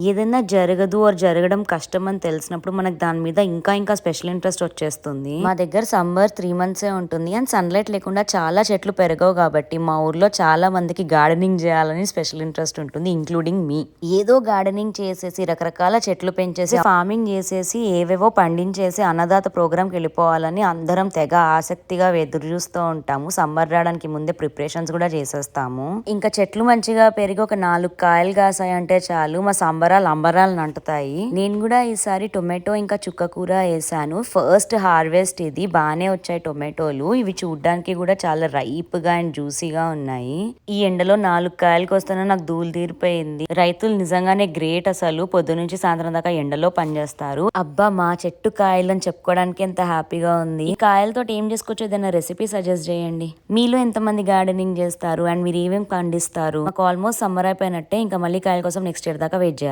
ఏదైనా జరగదు ఆర్ జరగడం కష్టం అని తెలిసినప్పుడు మనకు దాని మీద ఇంకా ఇంకా స్పెషల్ ఇంట్రెస్ట్ వచ్చేస్తుంది. మా దగ్గర సమ్మర్ 3 మంత్సే ఉంటుంది అండ్ సన్‌లైట్ లేకుండా చాలా చెట్లు పెరగవు కాబట్టి మా ఊర్లో చాలా మందికి గార్డెనింగ్ చేయాలని స్పెషల్ ఇంట్రెస్ట్ ఉంటుంది ఇంక్లూడింగ్ మీ. ఏదో గార్డెనింగ్ చేసేసి రకరకాల చెట్లు పెంచేసి ఫార్మింగ్ చేసేసి ఏవేవో పండించేసి అన్నదాత ప్రోగ్రామ్కి వెళ్ళిపోవాలని అందరం తెగ ఆసక్తిగా ఎదురు చూస్తూ ఉంటాము. సమ్మర్ రావడానికి ముందే ప్రిపరేషన్స్ కూడా చేసేస్తాము. ఇంకా చెట్లు మంచిగా పెరిగి ఒక 4 కాయలు కాసాయంటే చాలు మా సంబరాలు అంబరాలు నంటుతాయి. నేను కూడా ఈసారి టొమాటో ఇంకా చుక్క కూర వేసాను. ఫస్ట్ హార్వెస్ట్ ఇది. బాగానే వచ్చాయి టొమాటోలు. ఇవి చూడ్డానికి కూడా చాలా రైప్ గా అండ్ జ్యూసీగా ఉన్నాయి. ఈ ఎండలో 4 కాయలకు వస్తేనే నాకు ధూళి తీరిపోయింది. రైతులు నిజంగానే గ్రేట్ అసలు. పొద్దు నుంచి సాయంత్రం దాకా ఎండలో పనిచేస్తారు. అబ్బా మా చెట్టు కాయలు అని చెప్పుకోవడానికి ఎంత హ్యాపీగా ఉంది. ఈ కాయలతో ఏం చేసుకోవచ్చు ఏదైనా రెసిపీ సజెస్ట్ చేయండి. మీలో ఎంతమంది గార్డెనింగ్ చేస్తారు అండ్ మీరు ఏమేమి పండిస్తారు? మాకు ఆల్మోస్ట్ సమ్మర్ అయిపోయినట్టే. ఇంకా మళ్ళీ కాయల కోసం నెక్స్ట్ ఇయర్ దాకా వెయిట్ చేయాలి.